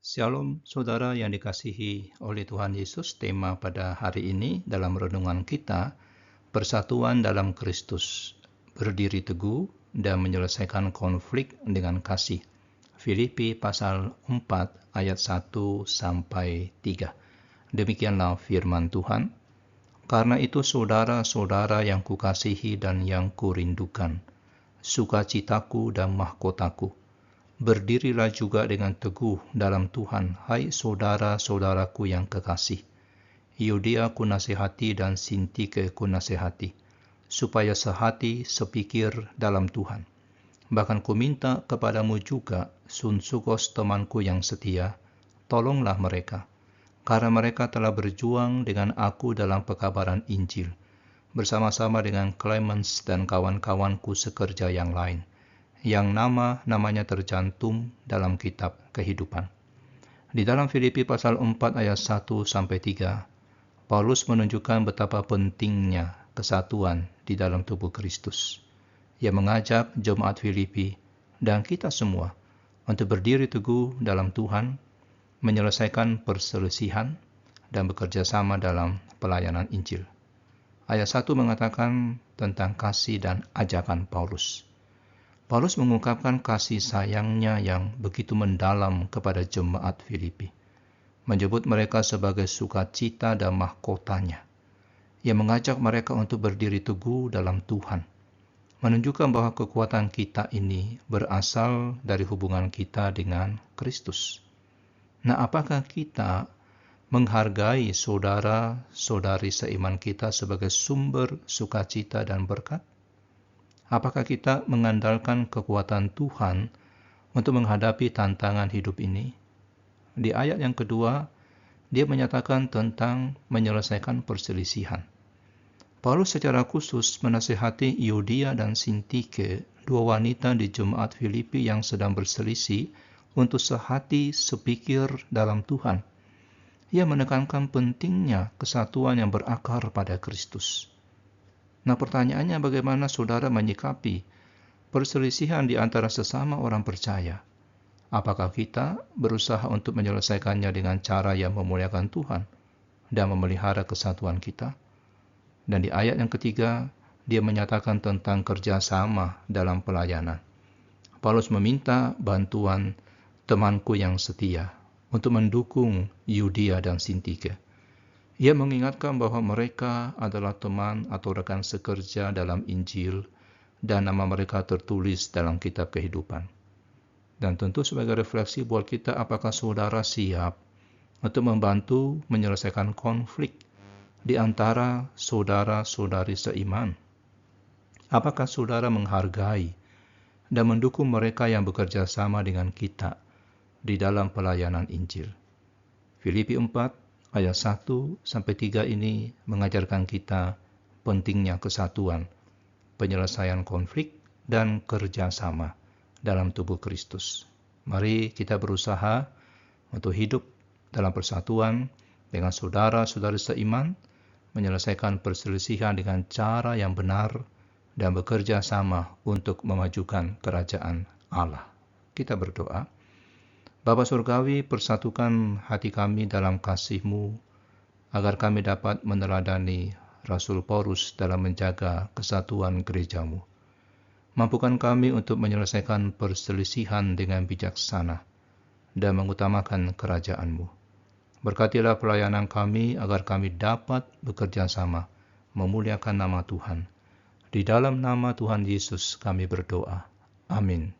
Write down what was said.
Shalom saudara yang dikasihi oleh Tuhan Yesus. Tema pada hari ini dalam renungan kita, persatuan dalam Kristus, berdiri teguh dan menyelesaikan konflik dengan kasih. Filipi pasal 4 ayat 1 sampai 3. Demikianlah firman Tuhan. Karena itu saudara-saudara yang kukasihi dan yang kurindukan, sukacitaku dan mahkotaku, berdirilah juga dengan teguh dalam Tuhan, hai saudara-saudaraku yang kekasih. Euodia kunasihati dan Sintike kunasihati, supaya sehati sepikir dalam Tuhan. Bahkan kuminta kepadamu juga, Sunsukos temanku yang setia, tolonglah mereka, karena mereka telah berjuang dengan aku dalam pekabaran Injil, bersama-sama dengan Clemens dan kawan-kawanku sekerja yang lain, yang nama-namanya tercantum dalam kitab kehidupan. Di dalam Filipi pasal 4 ayat 1-3, Paulus menunjukkan betapa pentingnya kesatuan di dalam tubuh Kristus. Ia mengajak jemaat Filipi dan kita semua untuk berdiri teguh dalam Tuhan, menyelesaikan perselisihan, dan bekerja sama dalam pelayanan Injil. Ayat 1 mengatakan tentang kasih dan ajakan Paulus. Paulus mengungkapkan kasih sayangnya yang begitu mendalam kepada jemaat Filipi, menyebut mereka sebagai sukacita dan mahkotanya. Ia mengajak mereka untuk berdiri teguh dalam Tuhan, menunjukkan bahwa kekuatan kita ini berasal dari hubungan kita dengan Kristus. Nah, apakah kita menghargai saudara-saudari seiman kita sebagai sumber sukacita dan berkat? Apakah kita mengandalkan kekuatan Tuhan untuk menghadapi tantangan hidup ini? Di ayat yang kedua, dia menyatakan tentang menyelesaikan perselisihan. Paulus secara khusus menasihati Euodia dan Sintike, dua wanita di jemaat Filipi yang sedang berselisih, untuk sehati sepikir dalam Tuhan. Ia menekankan pentingnya kesatuan yang berakar pada Kristus. Nah, pertanyaannya, bagaimana saudara menyikapi perselisihan di antara sesama orang percaya? Apakah kita berusaha untuk menyelesaikannya dengan cara yang memuliakan Tuhan dan memelihara kesatuan kita? Dan di ayat yang ketiga, dia menyatakan tentang kerjasama dalam pelayanan. Paulus meminta bantuan temanku yang setia untuk mendukung Euodia dan Sintike. Ia mengingatkan bahwa mereka adalah teman atau rekan sekerja dalam Injil dan nama mereka tertulis dalam kitab kehidupan. Dan tentu sebagai refleksi buat kita, apakah saudara siap untuk membantu menyelesaikan konflik di antara saudara-saudari seiman? Apakah saudara menghargai dan mendukung mereka yang bekerja sama dengan kita di dalam pelayanan Injil? Filipi 4 ayat 1-3 ini mengajarkan kita pentingnya kesatuan, penyelesaian konflik, dan kerjasama dalam tubuh Kristus. Mari kita berusaha untuk hidup dalam persatuan dengan saudara-saudari seiman, menyelesaikan perselisihan dengan cara yang benar, dan bekerja sama untuk memajukan kerajaan Allah. Kita berdoa. Bapa Surgawi, persatukan hati kami dalam kasih-Mu, agar kami dapat meneladani Rasul Paulus dalam menjaga kesatuan gereja-Mu. Mampukan kami untuk menyelesaikan perselisihan dengan bijaksana dan mengutamakan kerajaan-Mu. Berkatilah pelayanan kami agar kami dapat bekerja sama, memuliakan nama Tuhan. Di dalam nama Tuhan Yesus kami berdoa. Amin.